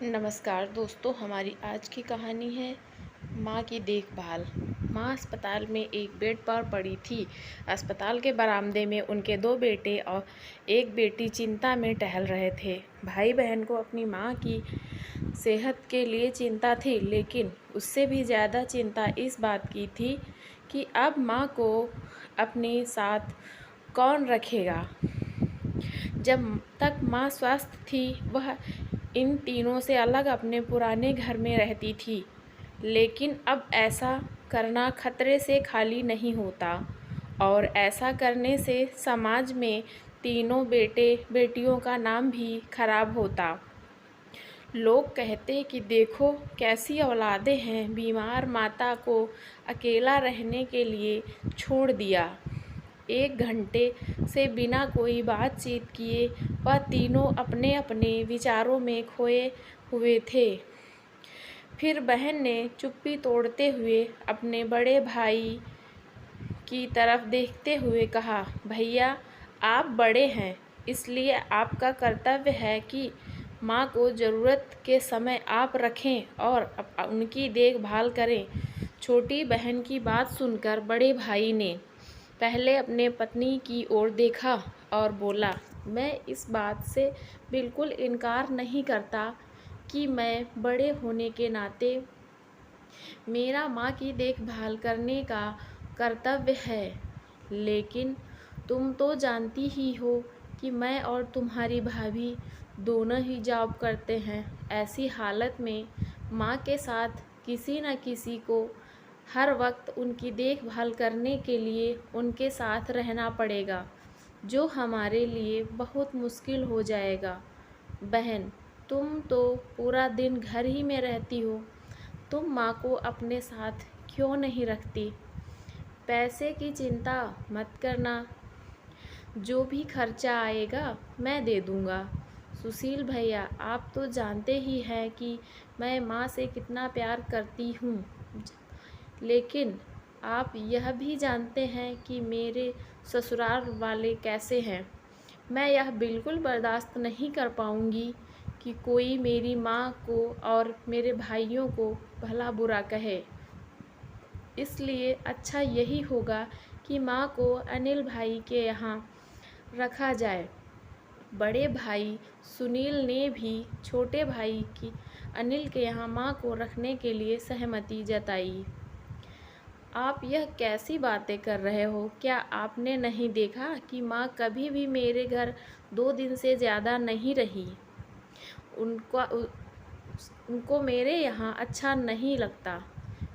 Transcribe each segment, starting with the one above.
नमस्कार दोस्तों, हमारी आज की कहानी है माँ की देखभाल। माँ अस्पताल में एक बेड पर पड़ी थी। अस्पताल के बरामदे में उनके दो बेटे और एक बेटी चिंता में टहल रहे थे। भाई बहन को अपनी माँ की सेहत के लिए चिंता थी, लेकिन उससे भी ज़्यादा चिंता इस बात की थी कि अब माँ को अपने साथ कौन रखेगा। जब तक माँ स्वस्थ थी, वह इन तीनों से अलग अपने पुराने घर में रहती थी, लेकिन अब ऐसा करना खतरे से खाली नहीं होता, और ऐसा करने से समाज में तीनों बेटे बेटियों का नाम भी खराब होता। लोग कहते कि देखो कैसी औलादें हैं, बीमार माता को अकेला रहने के लिए छोड़ दिया। 1 घंटे से बिना कोई बातचीत किए वह तीनों अपने अपने विचारों में खोए हुए थे। फिर बहन ने चुप्पी तोड़ते हुए अपने बड़े भाई की तरफ देखते हुए कहा, भैया आप बड़े हैं, इसलिए आपका कर्तव्य है कि माँ को ज़रूरत के समय आप रखें और उनकी देखभाल करें। छोटी बहन की बात सुनकर बड़े भाई ने पहले अपने पत्नी की ओर देखा और बोला, मैं इस बात से बिल्कुल इनकार नहीं करता कि मैं बड़े होने के नाते मेरा माँ की देखभाल करने का कर्तव्य है, लेकिन तुम तो जानती ही हो कि मैं और तुम्हारी भाभी दोनों ही जॉब करते हैं। ऐसी हालत में माँ के साथ किसी न किसी को हर वक्त उनकी देखभाल करने के लिए उनके साथ रहना पड़ेगा, जो हमारे लिए बहुत मुश्किल हो जाएगा। बहन, तुम तो पूरा दिन घर ही में रहती हो, तुम माँ को अपने साथ क्यों नहीं रखती? पैसे की चिंता मत करना, जो भी खर्चा आएगा मैं दे दूँगा। सुशील भैया, आप तो जानते ही हैं कि मैं माँ से कितना प्यार करती हूँ, लेकिन आप यह भी जानते हैं कि मेरे ससुराल वाले कैसे हैं। मैं यह बिल्कुल बर्दाश्त नहीं कर पाऊँगी कि कोई मेरी माँ को और मेरे भाइयों को भला बुरा कहे। इसलिए अच्छा यही होगा कि माँ को अनिल भाई के यहाँ रखा जाए। बड़े भाई सुनील ने भी छोटे भाई की अनिल के यहाँ माँ को रखने के लिए सहमति जताई। आप यह कैसी बातें कर रहे हो? क्या आपने नहीं देखा कि माँ कभी भी मेरे घर 2 दिन से ज़्यादा नहीं रही? उनको मेरे यहाँ अच्छा नहीं लगता,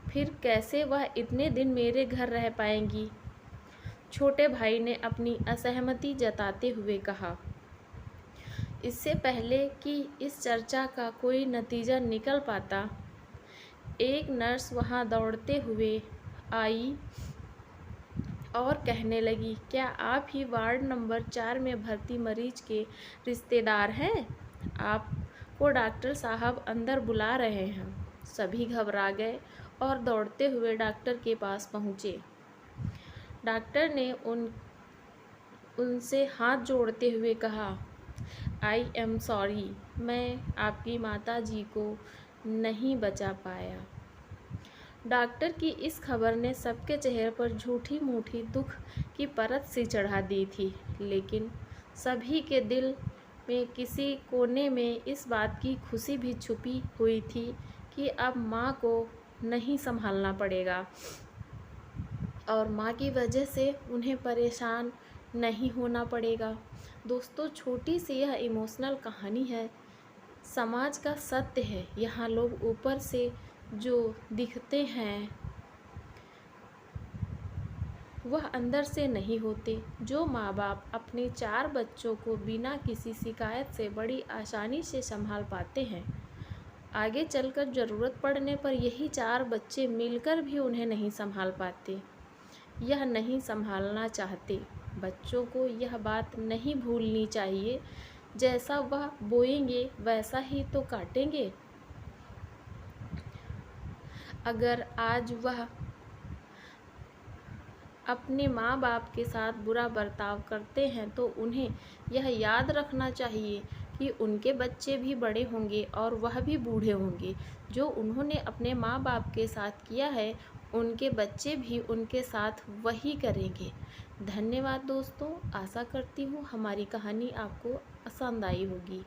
फिर कैसे वह इतने दिन मेरे घर रह पाएंगी? छोटे भाई ने अपनी असहमति जताते हुए कहा। इससे पहले कि इस चर्चा का कोई नतीजा निकल पाता, एक नर्स वहां दौड़ते हुए आई और कहने लगी, क्या आप ही वार्ड नंबर 4 में भर्ती मरीज के रिश्तेदार हैं? आपको डॉक्टर साहब अंदर बुला रहे हैं। सभी घबरा गए और दौड़ते हुए डॉक्टर के पास पहुँचे। डॉक्टर ने उनसे हाथ जोड़ते हुए कहा, आई एम सॉरी, मैं आपकी माता जी को नहीं बचा पाया। डॉक्टर की इस खबर ने सबके चेहरे पर झूठी मूठी दुख की परत सी चढ़ा दी थी, लेकिन सभी के दिल में किसी कोने में इस बात की खुशी भी छुपी हुई थी कि अब माँ को नहीं संभालना पड़ेगा और माँ की वजह से उन्हें परेशान नहीं होना पड़ेगा। दोस्तों, छोटी सी यह इमोशनल कहानी है, समाज का सत्य है। यहाँ लोग ऊपर से जो दिखते हैं वह अंदर से नहीं होते। जो माँ बाप अपने 4 बच्चों को बिना किसी शिकायत से बड़ी आसानी से संभाल पाते हैं, आगे चलकर ज़रूरत पड़ने पर यही 4 बच्चे मिलकर भी उन्हें नहीं संभाल पाते, यह नहीं संभालना चाहते। बच्चों को यह बात नहीं भूलनी चाहिए, जैसा वह बोएंगे वैसा ही तो काटेंगे। अगर आज वह अपने माँ बाप के साथ बुरा बर्ताव करते हैं तो उन्हें यह याद रखना चाहिए कि उनके बच्चे भी बड़े होंगे और वह भी बूढ़े होंगे। जो उन्होंने अपने माँ बाप के साथ किया है, उनके बच्चे भी उनके साथ वही करेंगे। धन्यवाद दोस्तों, आशा करती हूँ हमारी कहानी आपको पसंद आई होगी।